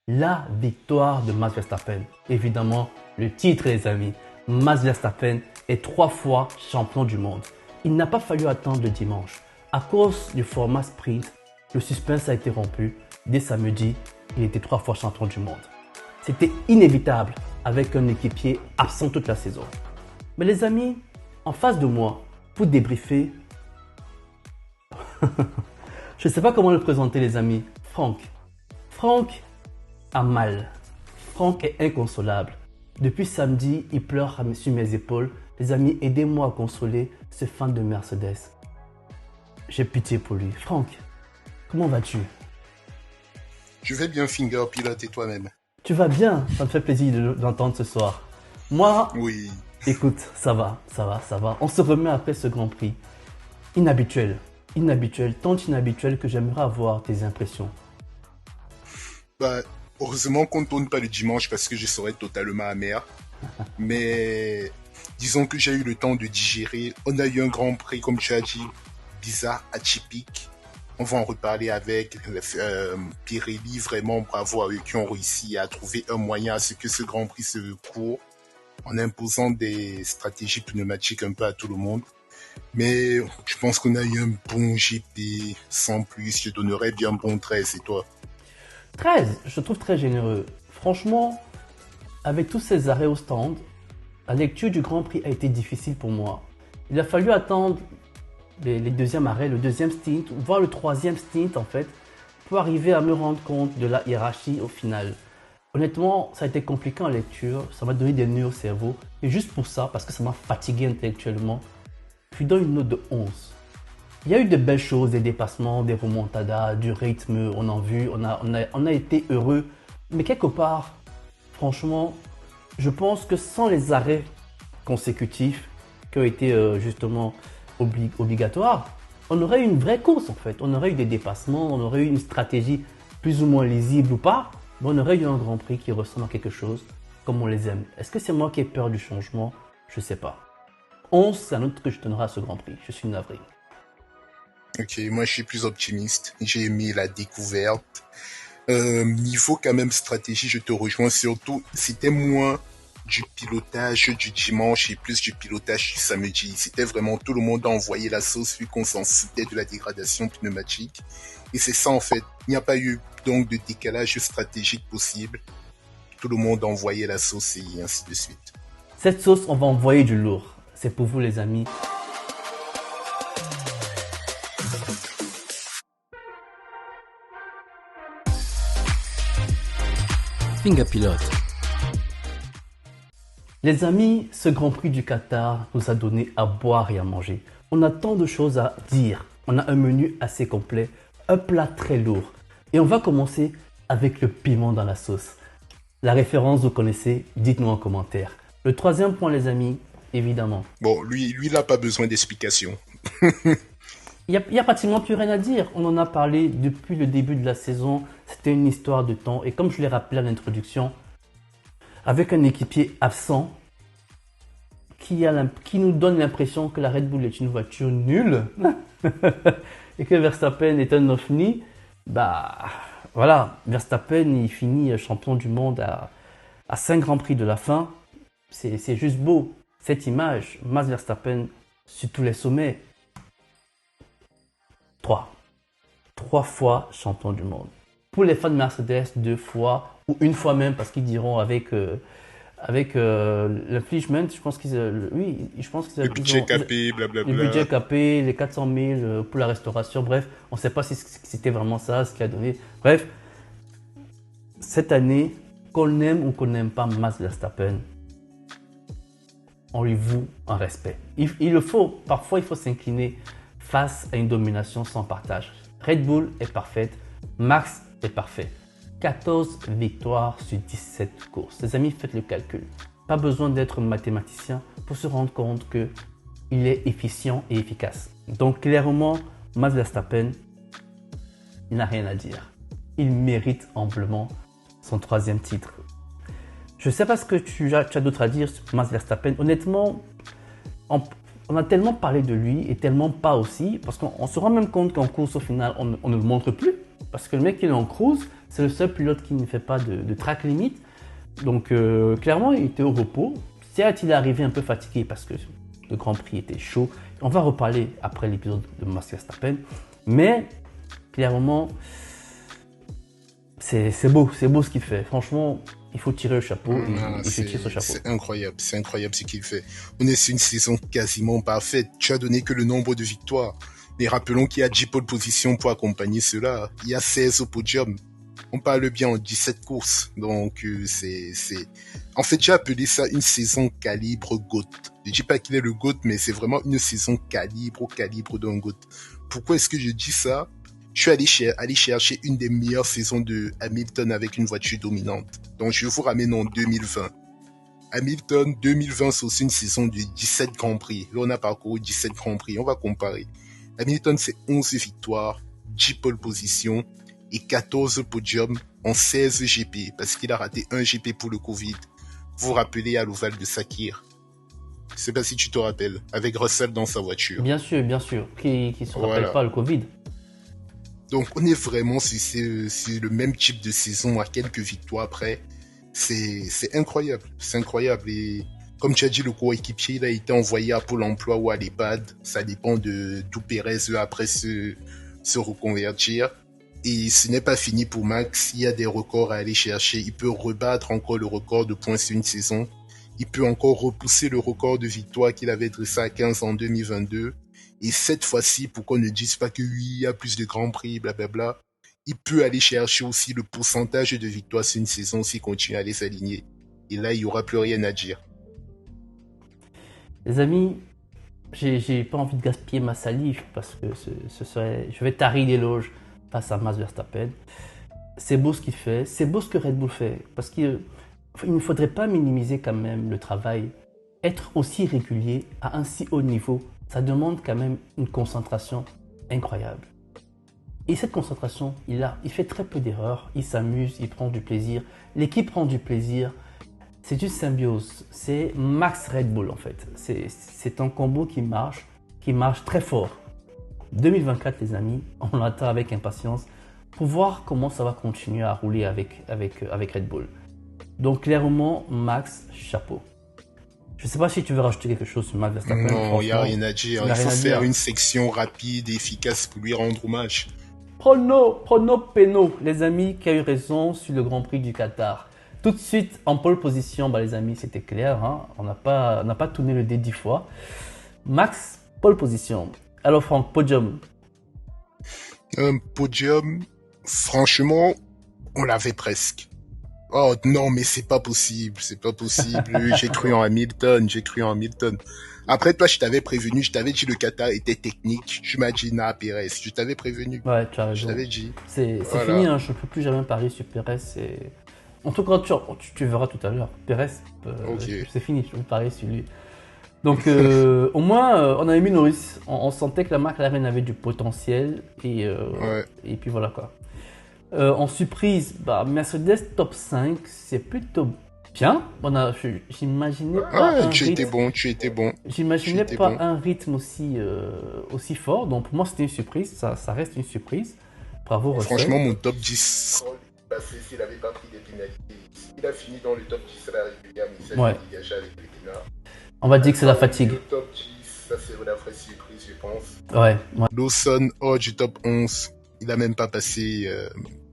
la victoire de Max Verstappen. Évidemment, le titre les amis. Max Verstappen est 3 fois champion du monde. Il n'a pas fallu attendre le dimanche. À cause du format sprint, le suspense a été rompu. Dès samedi, il était 3 fois champion du monde. C'était inévitable avec un équipier absent toute la saison. Mais les amis, en face de moi, pour débriefer, je ne sais pas comment le présenter les amis, Franck. Franck a mal. Franck est inconsolable. Depuis samedi, il pleure sur mes épaules. Les amis, aidez-moi à consoler ce fan de Mercedes. J'ai pitié pour lui. Franck, comment vas-tu? Je vais bien, Finger Pilote, et toi-même? Tu vas bien? Ça me fait plaisir d'entendre ce soir. Moi, oui. Écoute, ça va. On se remet après ce Grand Prix. Inhabituel, tant inhabituel que j'aimerais avoir tes impressions. Heureusement qu'on ne tourne pas le dimanche parce que je serais totalement amer. Mais disons que j'ai eu le temps de digérer. On a eu un Grand Prix, comme tu as dit, bizarre, atypique. On va en reparler avec Pirelli. Vraiment bravo à eux qui ont réussi à trouver un moyen à ce que ce Grand Prix se court en imposant des stratégies pneumatiques un peu à tout le monde. Mais je pense qu'on a eu un bon GP sans plus. Je donnerais bien un bon 13, et toi? 13, je trouve très généreux. Franchement, avec tous ces arrêts au stand, la lecture du Grand Prix a été difficile pour moi. Il a fallu attendre les deuxièmes arrêts, le deuxième stint, voire le troisième stint en fait, pour arriver à me rendre compte de la hiérarchie au final. Honnêtement, ça a été compliqué en lecture, ça m'a donné des nœuds au cerveau. Et juste pour ça, parce que ça m'a fatigué intellectuellement, je lui donne une note de 11. Il y a eu de belles choses, des dépassements, des remontadas, du rythme, on a vu, on a été heureux. Mais quelque part, franchement, je pense que sans les arrêts consécutifs qui ont été justement obligatoires, on aurait eu une vraie course en fait. On aurait eu des dépassements, on aurait eu une stratégie plus ou moins lisible ou pas. Mais on aurait eu un Grand Prix qui ressemble à quelque chose comme on les aime. Est-ce que c'est moi qui ai peur du changement? Je ne sais pas. 11, c'est un autre que je donnerai à ce Grand Prix. Je suis navré. Ok, moi je suis plus optimiste. J'ai aimé la découverte. Niveau quand même stratégie, je te rejoins surtout. C'était moins du pilotage du dimanche et plus du pilotage du samedi. C'était vraiment tout le monde a envoyé la sauce vu qu'on s'en foutait de la dégradation pneumatique. Et c'est ça en fait. Il n'y a pas eu donc de décalage stratégique possible. Tout le monde a envoyé la sauce et ainsi de suite. Cette sauce, on va envoyer du lourd. C'est pour vous les amis. Finger Pilote. Les amis, ce Grand Prix du Qatar nous a donné à boire et à manger. On a tant de choses à dire. On a un menu assez complet, un plat très lourd. Et on va commencer avec le piment dans la sauce. La référence, vous connaissez, dites-nous en commentaire. Le troisième point, les amis, évidemment. Bon, lui, il n'a pas besoin d'explication. Il n'y a pratiquement plus rien à dire. On en a parlé depuis le début de la saison. C'était une histoire de temps. Et comme je l'ai rappelé à l'introduction, avec un équipier absent qui nous donne l'impression que la Red Bull est une voiture nulle et que Verstappen est un ovni, voilà, Verstappen il finit champion du monde à 5 Grands Prix de la fin. C'est juste beau. Cette image, Max Verstappen sur tous les sommets. 3 fois champion du monde. Pour les fans de Mercedes, 2 fois ou une fois même, parce qu'ils diront avec l'infligement, je pense qu'ils le budget capé, blablabla. Le budget capé, les 400 000 pour la restauration, bref, on ne sait pas si c'était vraiment ça, ce qu'il a donné. Bref, cette année, qu'on aime ou qu'on n'aime pas Max Verstappen, on lui voue un respect. Il le faut, parfois il faut s'incliner face à une domination sans partage. Red Bull est parfaite, Max est parfait. 14 victoires sur 17 courses. Les amis, faites le calcul. Pas besoin d'être mathématicien pour se rendre compte qu'il est efficient et efficace. Donc clairement, Max Verstappen, il n'a rien à dire. Il mérite amplement son 3e titre. Je ne sais pas ce que tu as d'autre à dire sur Max Verstappen. Honnêtement, on a tellement parlé de lui et tellement pas aussi, parce qu'on se rend même compte qu'en course, au final, on ne le montre plus. Parce que le mec, il est en cruise, C'est le seul pilote qui ne fait pas de track limit. Donc, clairement, il était au repos. Certes, il est arrivé un peu fatigué parce que le Grand Prix était chaud. On va reparler après l'épisode de Max Verstappen. Mais, clairement, c'est beau ce qu'il fait. Franchement, il faut tirer le chapeau. Il se tire ce chapeau. C'est incroyable ce qu'il fait. On est sur une saison quasiment parfaite. Tu as donné que le nombre de victoires. Mais rappelons qu'il y a 10 pole positions pour accompagner cela. Il y a 16 au podium. On parle bien en 17 courses. Donc, En fait, j'ai appelé ça une saison calibre GOAT. Je dis pas qu'il est le GOAT, mais c'est vraiment une saison au calibre d'un GOAT. Pourquoi est-ce que je dis ça? Je suis allé chercher une des meilleures saisons de Hamilton avec une voiture dominante. Donc, je vous ramène en 2020. Hamilton, 2020, c'est aussi une saison de 17 Grands Prix. Là, on a parcouru 17 Grands Prix. On va comparer. Hamilton, c'est 11 victoires, 10 pole positions et 14 podiums en 16 GP, parce qu'il a raté un GP pour le Covid. Vous vous rappelez à l'Oval de Sakir? Je sais pas si tu te rappelles, avec Russell dans sa voiture. Bien sûr. Qui se rappelle pas le Covid. Donc, on est vraiment sur le même type de saison à quelques victoires près. C'est incroyable. C'est incroyable. Et comme tu as dit, le coéquipier, il a été envoyé à Pôle emploi ou à l'EHPAD. Ça dépend d'où Pérez veut après se reconvertir. Et ce n'est pas fini pour Max. Il y a des records à aller chercher. Il peut rebattre encore le record de points sur une saison. Il peut encore repousser le record de victoires qu'il avait dressé à 15 en 2022. Et cette fois-ci, pour qu'on ne dise pas que oui, il y a plus de grands prix, blablabla, il peut aller chercher aussi le pourcentage de victoires sur une saison s'il continue à les aligner. Et là, il n'y aura plus rien à dire. Les amis, j'ai pas envie de gaspiller ma salive parce que je vais tarir l'éloge face à Max Verstappen. C'est beau ce qu'il fait, c'est beau ce que Red Bull fait, parce qu'il ne faudrait pas minimiser quand même le travail. Être aussi régulier à un si haut niveau, ça demande quand même une concentration incroyable. Et cette concentration, il fait très peu d'erreurs, il s'amuse, il prend du plaisir, l'équipe prend du plaisir. C'est une symbiose, c'est Max Red Bull en fait. C'est un combo qui marche très fort. 2024 les amis, on l'attend avec impatience pour voir comment ça va continuer à rouler avec Red Bull. Donc clairement, Max, chapeau. Je ne sais pas si tu veux rajouter quelque chose sur Max Verstappen. Non, il n'y a rien à dire. Il faut faire une section rapide et efficace pour lui rendre hommage. Prono Peno, les amis, qui a eu raison sur le Grand Prix du Qatar. Tout de suite, en pole position, les amis, c'était clair. Hein? On n'a pas tourné le dé 10 fois. Max, pole position. Alors Franck, podium. Un podium, franchement, on l'avait presque. Oh non, mais c'est pas possible. J'ai cru en Hamilton. Après, toi, je t'avais prévenu, je t'avais dit le Qatar était technique. Tu m'as dit, nah, Pérez. Je t'avais prévenu. Ouais, tu as raison. Je t'avais dit. C'est fini, hein, je ne peux plus jamais parier sur Pérez. En tout cas, tu verras tout à l'heure. Pérez, c'est fini, je peux parier sur lui. Donc, au moins, on avait mis Norris. On sentait que la McLaren avait du potentiel. Et puis voilà quoi. En surprise, Mercedes top 5, c'est plutôt bien. J'imaginais pas tu étais bon. J'imaginais pas un rythme aussi fort. Donc pour moi, c'était une surprise. Ça reste une surprise. Bravo, Russell. Franchement, mon top 10. S'il n'avait pas pris des pénalités, il a fini dans le top 10 à la régulière, mais il s'est dégagé avec les pénards. On va dire que c'est la fatigue. Le top 10, ça c'est la vraie surprise, je pense. Ouais. Lawson hors du top 11. Il n'a même pas passé.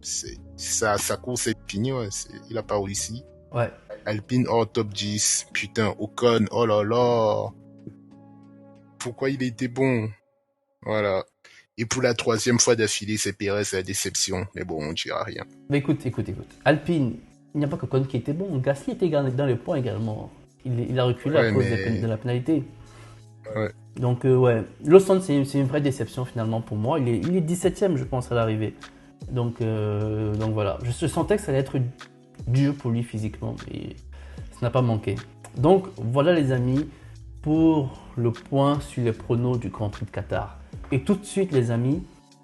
Sa course est finie, ouais. Il n'a pas réussi. Ouais. Alpine hors top 10. Putain, Ocon, oh là là. Pourquoi il était bon? Voilà. Et pour la 3e fois d'affilée, c'est Pérez la déception. Mais bon, on ne dira rien. Mais écoute. Alpine, il n'y a pas que Ocon qui était bon. Gasly était dans les points également. Il a reculé à cause de la pénalité. Ouais. Donc, ouais. Lawson, c'est une vraie déception finalement pour moi. Il est 17ème, je pense, à l'arrivée. Donc voilà. Je sentais que ça allait être dur pour lui physiquement. Et ça n'a pas manqué. Donc, voilà les amis, pour le point sur les pronos du Grand Prix de Qatar. Et tout de suite, les amis,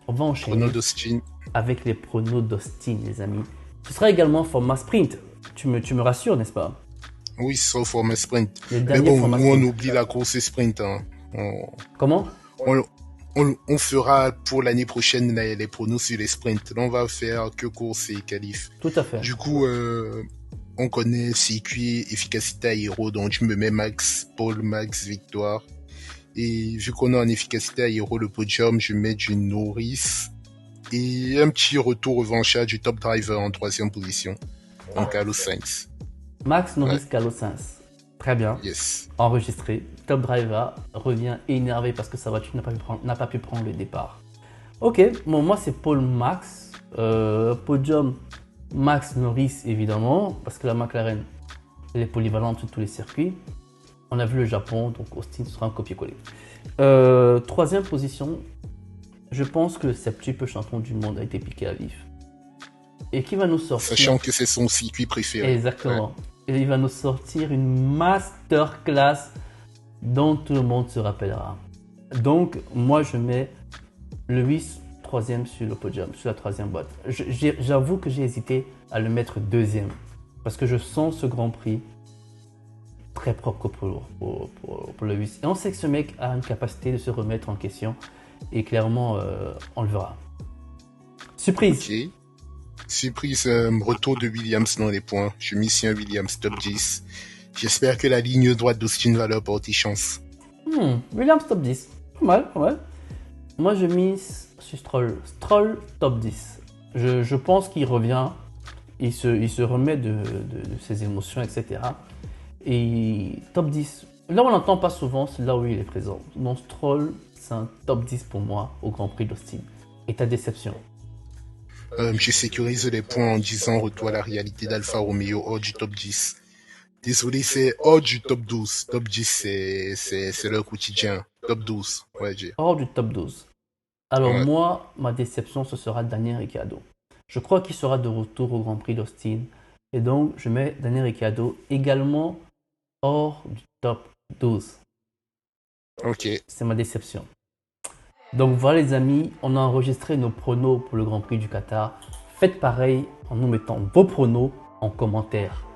on va enchaîner avec les pronos d'Austin, les amis. Ce sera également format sprint. Tu me rassures, n'est-ce pas? Oui, c'est au format sprint. Mais bon, nous, on oublie la course sprint. Hein. Comment? on fera pour l'année prochaine les pronos sur les sprints. Là, on va faire que course et qualif. Tout à fait. Du coup, on connaît circuit, efficacité aéro, donc je me mets max, pole, max, victoire. Et vu qu'on a en efficacité aéro le podium, je mets du Norris et un petit retour revanchard du top driver en 3e position, en Carlos Sainz. Max Norris, Carlos Sainz. Très bien. Yes. Enregistré. Top driver revient énervé parce que sa voiture n'a pas pu prendre le départ. Ok, bon, moi c'est Paul Max. Podium Max Norris évidemment parce que la McLaren elle est polyvalente sur tous les circuits. On a vu le Japon, donc Austin sera un copier-coller. 3e position, je pense que le septuple champion du monde a été piqué à vif. Et qui va nous sortir... Sachant que c'est son circuit préféré. Exactement. Ouais. Et il va nous sortir une masterclass dont tout le monde se rappellera. Donc, moi, je mets Lewis 3e sur le podium, sur la 3e boîte. J'avoue que j'ai hésité à le mettre 2e parce que je sens ce Grand Prix très propre pour Lewis. Et on sait que ce mec a une capacité de se remettre en question et clairement, on le verra. Surprise. Ok. Surprise, retour de Williams dans les points. Je mis ici un Williams top 10. J'espère que la ligne droite d'Austin va leur porter chance. Williams top 10. Pas mal, pas mal. Moi, je mise sur Stroll. Stroll top 10. Je pense qu'il revient. Il se remet de ses émotions, etc. Et top 10. Là, on n'entend pas souvent, c'est là où il est présent. Donc, Stroll, c'est un top 10 pour moi au Grand Prix d'Austin. Et ta déception? Je sécurise les points en disant retour à la réalité d'Alfa Romeo hors du top 10. Désolé, c'est hors du top 12. Top 10, c'est leur quotidien. Top 12, ouais, j'ai. Hors du top 12. Alors moi, ma déception, ce sera Daniel Ricciardo. Je crois qu'il sera de retour au Grand Prix d'Austin. Et donc, je mets Daniel Ricciardo également hors du top 12. Ok. C'est ma déception. Donc voilà les amis, on a enregistré nos pronos pour le Grand Prix du Qatar. Faites pareil en nous mettant vos pronos en commentaire.